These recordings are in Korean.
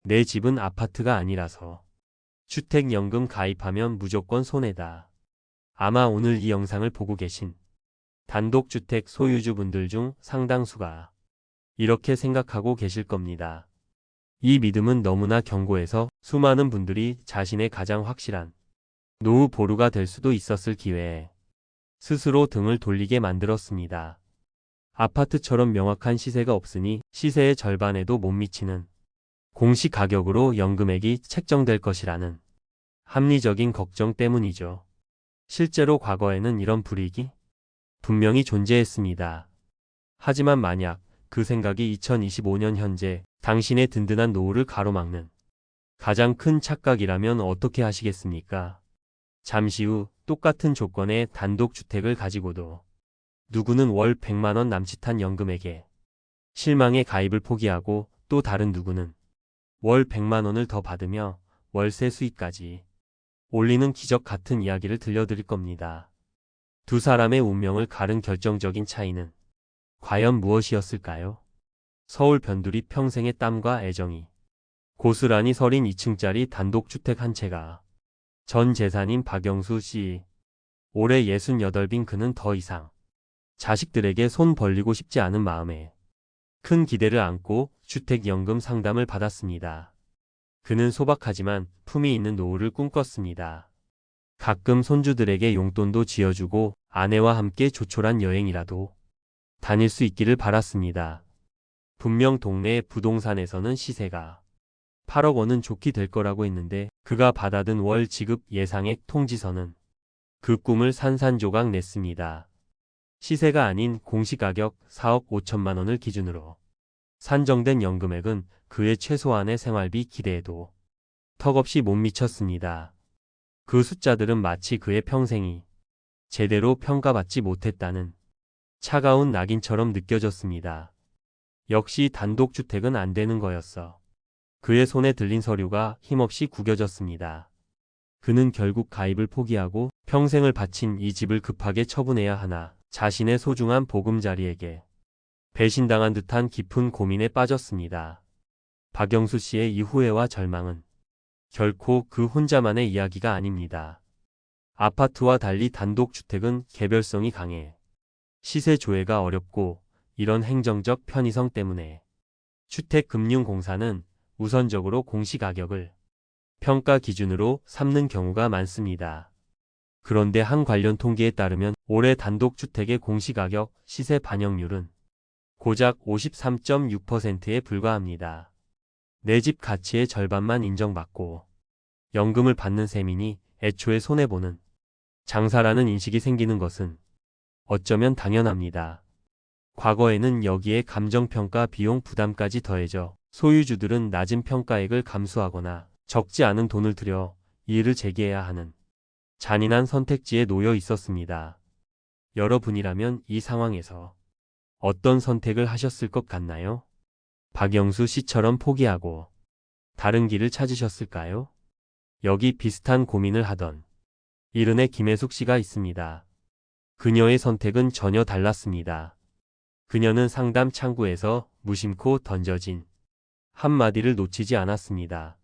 내 집은 아파트가 아니라서. 주택연금 가입하면 무조건 손해다. 아마 오늘 이 영상을 보고 계신 단독주택 소유주분들 중 상당수가 이렇게 생각하고 계실 겁니다. 이 믿음은 너무나 견고해서 수많은 분들이 자신의 가장 확실한 노후 보루가 될 수도 있었을 기회에 스스로 등을 돌리게 만들었습니다. 아파트처럼 명확한 시세가 없으니 시세의 절반에도 못 미치는 공시가격으로 연금액이 책정될 것이라는 합리적인 걱정 때문이죠. 실제로 과거에는 이런 불이익이 분명히 존재했습니다. 하지만 만약 그 생각이 2025년 현재 당신의 든든한 노후를 가로막는 가장 큰 착각이라면 어떻게 하시겠습니까? 잠시 후 똑같은 조건의 단독주택을 가지고도 누구는 월 100만원 남짓한 연금액에 실망해 가입을 포기하고 또 다른 누구는 월 100만원을 더 받으며 월세 수익까지 올리는 기적 같은 이야기를 들려드릴 겁니다. 두 사람의 운명을 가른 결정적인 차이는 과연 무엇이었을까요? 서울 변두리 평생의 땀과 애정이 고스란히 서린 2층짜리 단독주택 한 채가 전 재산인 박영수 씨. 올해 68빈 그는 더 이상 자식들에게 손 벌리고 싶지 않은 마음에 큰 기대를 안고 주택연금 상담을 받았습니다. 그는 소박하지만 품이 있는 노후를 꿈꿨습니다. 가끔 손주들에게 용돈도 쥐어주고 아내와 함께 조촐한 여행이라도 다닐 수 있기를 바랐습니다. 분명 동네 부동산에서는 시세가 8억 원은 좋게 될 거라고 했는데 그가 받아든 월 지급 예상액 통지서는 그 꿈을 산산조각 냈습니다. 시세가 아닌 공시가격 4억 5천만 원을 기준으로 산정된 연금액은 그의 최소한의 생활비 기대에도 턱없이 못 미쳤습니다. 그 숫자들은 마치 그의 평생이 제대로 평가받지 못했다는 차가운 낙인처럼 느껴졌습니다. 역시 단독주택은 안 되는 거였어. 그의 손에 들린 서류가 힘없이 구겨졌습니다. 그는 결국 가입을 포기하고 평생을 바친 이 집을 급하게 처분해야 하나 자신의 소중한 보금자리에게 배신당한 듯한 깊은 고민에 빠졌습니다. 박영수 씨의 이 후회와 절망은 결코 그 혼자만의 이야기가 아닙니다. 아파트와 달리 단독주택은 개별성이 강해 시세 조회가 어렵고 이런 행정적 편의성 때문에 주택금융공사는 우선적으로 공시가격을 평가 기준으로 삼는 경우가 많습니다. 그런데 한 관련 통계에 따르면 올해 단독주택의 공시가격 시세 반영률은 고작 53.6%에 불과합니다. 내 집 가치의 절반만 인정받고 연금을 받는 셈이니 애초에 손해보는 장사라는 인식이 생기는 것은 어쩌면 당연합니다. 과거에는 여기에 감정평가 비용 부담까지 더해져 소유주들은 낮은 평가액을 감수하거나 적지 않은 돈을 들여 이의를 제기해야 하는 잔인한 선택지에 놓여 있었습니다. 여러분이라면 이 상황에서 어떤 선택을 하셨을 것 같나요? 박영수 씨처럼 포기하고 다른 길을 찾으셨을까요? 여기 비슷한 고민을 하던 이른의 김혜숙 씨가 있습니다. 그녀의 선택은 전혀 달랐습니다. 그녀는 상담 창구에서 무심코 던져진 한마디를 놓치지 않았습니다.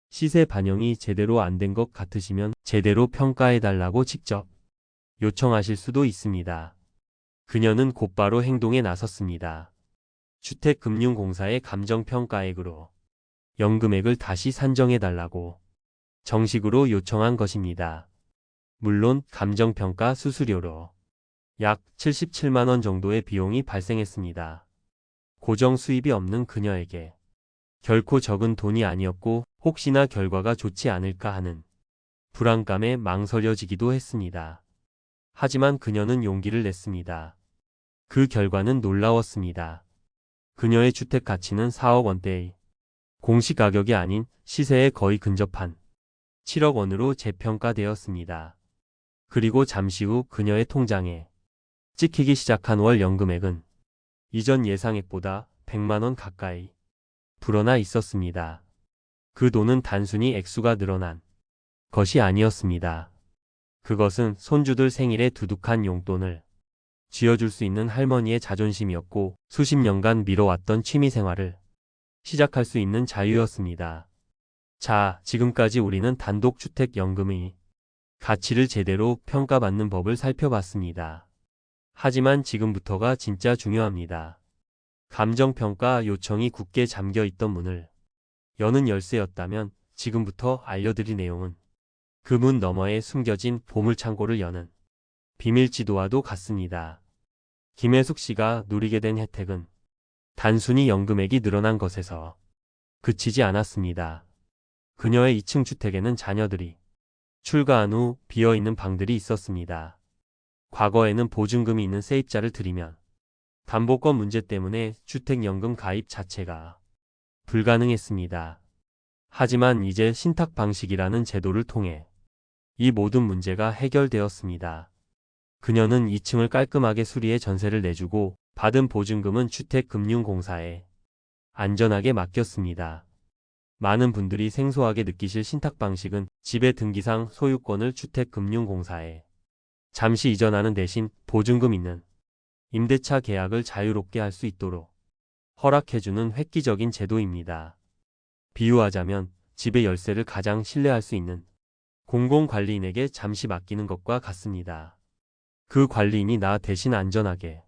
시세 반영이 제대로 안 된 것 같으시면 제대로 평가해달라고 직접 요청하실 수도 있습니다. 그녀는 곧바로 행동에 나섰습니다. 주택금융공사의 감정평가액으로 연금액을 다시 산정해달라고 정식으로 요청한 것입니다. 물론 감정평가 수수료로 약 77만 원 정도의 비용이 발생했습니다. 고정 수입이 없는 그녀에게 결코 적은 돈이 아니었고 혹시나 결과가 좋지 않을까 하는 불안감에 망설여지기도 했습니다. 하지만 그녀는 용기를 냈습니다. 그 결과는 놀라웠습니다. 그녀의 주택 가치는 4억 원대의 공시가격이 아닌 시세에 거의 근접한 7억 원으로 재평가되었습니다. 그리고 잠시 후 그녀의 통장에 찍히기 시작한 월 연금액은 이전 예상액보다 100만 원 가까이 불어나 있었습니다. 그 돈은 단순히 액수가 늘어난 것이 아니었습니다. 그것은 손주들 생일에 두둑한 용돈을 쥐어줄 수 있는 할머니의 자존심이었고 수십 년간 미뤄왔던 취미생활을 시작할 수 있는 자유였습니다. 자, 지금까지 우리는 단독주택연금의 가치를 제대로 평가받는 법을 살펴봤습니다. 하지만 지금부터가 진짜 중요합니다. 감정평가 요청이 굳게 잠겨있던 문을 여는 열쇠였다면 지금부터 알려드릴 내용은 그 문 너머에 숨겨진 보물창고를 여는 비밀지도와도 같습니다. 김혜숙 씨가 누리게 된 혜택은 단순히 연금액이 늘어난 것에서 그치지 않았습니다. 그녀의 2층 주택에는 자녀들이 출가한 후 비어있는 방들이 있었습니다. 과거에는 보증금이 있는 세입자를 들이면 담보권 문제 때문에 주택연금 가입 자체가 불가능했습니다. 하지만 이제 신탁 방식이라는 제도를 통해 이 모든 문제가 해결되었습니다. 그녀는 2층을 깔끔하게 수리해 전세를 내주고 받은 보증금은 주택금융공사에 안전하게 맡겼습니다. 많은 분들이 생소하게 느끼실 신탁 방식은 집의 등기상 소유권을 주택금융공사에 잠시 이전하는 대신 보증금 있는 임대차 계약을 자유롭게 할 수 있도록 허락해주는 획기적인 제도입니다. 비유하자면 집의 열쇠를 가장 신뢰할 수 있는 공공관리인에게 잠시 맡기는 것과 같습니다. 그 관리인이 나 대신 안전하게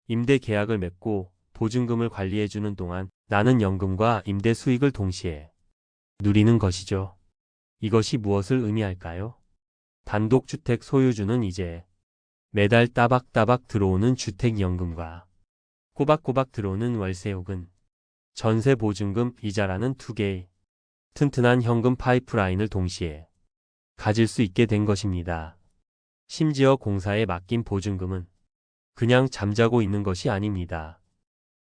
임대 계약을 맺고 보증금을 관리해주는 동안 나는 연금과 임대 수익을 동시에 누리는 것이죠. 이것이 무엇을 의미할까요? 단독주택 소유주는 이제 매달 따박따박 들어오는 주택연금과 꼬박꼬박 들어오는 월세 혹은 전세 보증금 이자라는 두 개의 튼튼한 현금 파이프라인을 동시에 가질 수 있게 된 것입니다. 심지어 공사에 맡긴 보증금은 그냥 잠자고 있는 것이 아닙니다.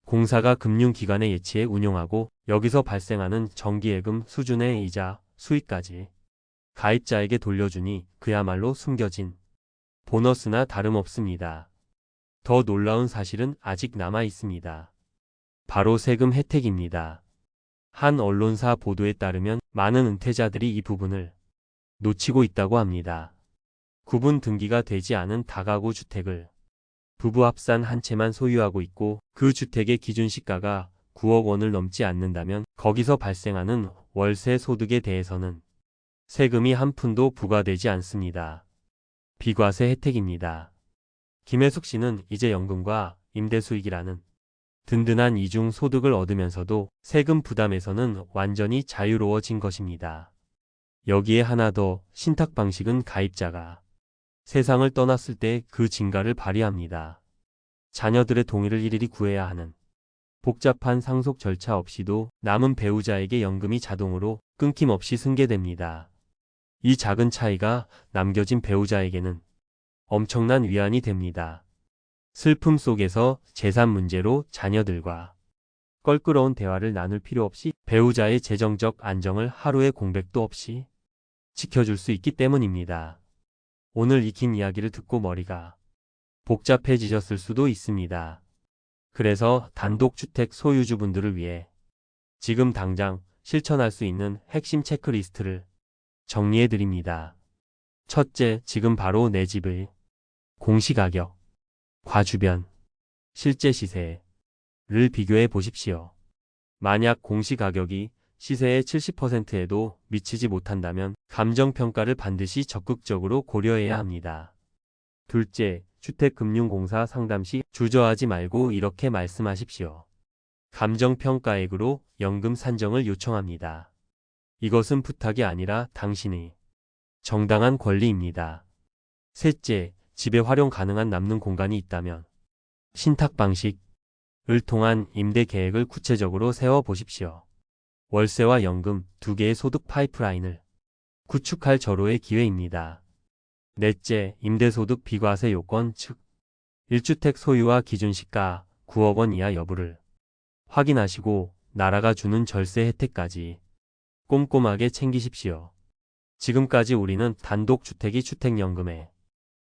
공사가 금융기관에 예치해 운용하고 여기서 발생하는 정기예금 수준의 이자, 수익까지 가입자에게 돌려주니 그야말로 숨겨진 보너스나 다름없습니다. 더 놀라운 사실은 아직 남아 있습니다. 바로 세금 혜택입니다. 한 언론사 보도에 따르면 많은 은퇴자들이 이 부분을 놓치고 있다고 합니다. 구분 등기가 되지 않은 다가구 주택을 부부 합산 한 채만 소유하고 있고 그 주택의 기준 시가가 9억 원을 넘지 않는다면 거기서 발생하는 월세 소득에 대해서는 세금이 한 푼도 부과되지 않습니다. 비과세 혜택입니다. 김혜숙 씨는 이제 연금과 임대수익이라는 든든한 이중 소득을 얻으면서도 세금 부담에서는 완전히 자유로워진 것입니다. 여기에 하나 더, 신탁 방식은 가입자가 세상을 떠났을 때 그 진가를 발휘합니다. 자녀들의 동의를 일일이 구해야 하는 복잡한 상속 절차 없이도 남은 배우자에게 연금이 자동으로 끊김없이 승계됩니다. 이 작은 차이가 남겨진 배우자에게는 엄청난 위안이 됩니다. 슬픔 속에서 재산 문제로 자녀들과 껄끄러운 대화를 나눌 필요 없이 배우자의 재정적 안정을 하루의 공백도 없이 지켜줄 수 있기 때문입니다. 오늘 이 긴 이야기를 듣고 머리가 복잡해지셨을 수도 있습니다. 그래서 단독주택 소유주분들을 위해 지금 당장 실천할 수 있는 핵심 체크리스트를 정리해드립니다. 첫째, 지금 바로 내 집의 공시가격, 과주변, 실제 시세를 비교해 보십시오. 만약 공시가격이 시세의 70%에도 미치지 못한다면 감정평가를 반드시 적극적으로 고려해야 합니다. 둘째, 주택금융공사 상담 시 주저하지 말고 이렇게 말씀하십시오. 감정평가액으로 연금 산정을 요청합니다. 이것은 부탁이 아니라 당신의 정당한 권리입니다. 셋째, 집에 활용 가능한 남는 공간이 있다면 신탁 방식을 통한 임대 계획을 구체적으로 세워 보십시오. 월세와 연금 두 개의 소득 파이프라인을 구축할 절호의 기회입니다. 넷째, 임대소득 비과세 요건 즉 1주택 소유와 기준시가 9억 원 이하 여부를 확인하시고 나라가 주는 절세 혜택까지 꼼꼼하게 챙기십시오. 지금까지 우리는 단독주택이 주택연금에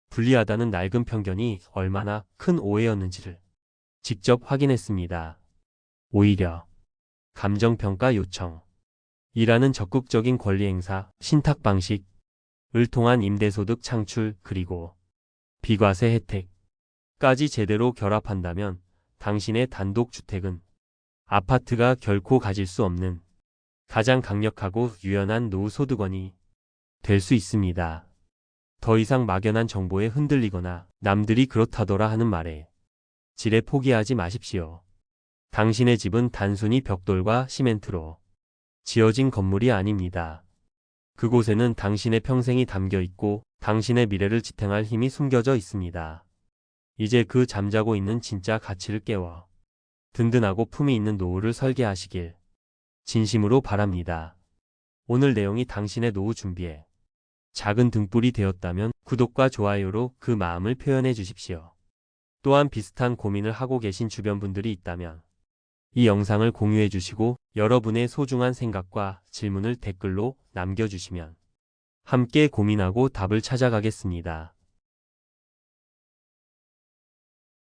불리하다는 낡은 편견이 얼마나 큰 오해였는지를 직접 확인했습니다. 오히려 감정평가 요청이라는 적극적인 권리행사, 신탁 방식을 통한 임대소득 창출 그리고 비과세 혜택까지 제대로 결합한다면 당신의 단독주택은 아파트가 결코 가질 수 없는 가장 강력하고 유연한 노후 소득원이 될 수 있습니다. 더 이상 막연한 정보에 흔들리거나 남들이 그렇다더라 하는 말에 지레 포기하지 마십시오. 당신의 집은 단순히 벽돌과 시멘트로 지어진 건물이 아닙니다. 그곳에는 당신의 평생이 담겨 있고 당신의 미래를 지탱할 힘이 숨겨져 있습니다. 이제 그 잠자고 있는 진짜 가치를 깨워 든든하고 품위 있는 노후를 설계하시길 진심으로 바랍니다. 오늘 내용이 당신의 노후 준비에 작은 등불이 되었다면 구독과 좋아요로 그 마음을 표현해 주십시오. 또한 비슷한 고민을 하고 계신 주변 분들이 있다면 이 영상을 공유해 주시고 여러분의 소중한 생각과 질문을 댓글로 남겨주시면 함께 고민하고 답을 찾아가겠습니다.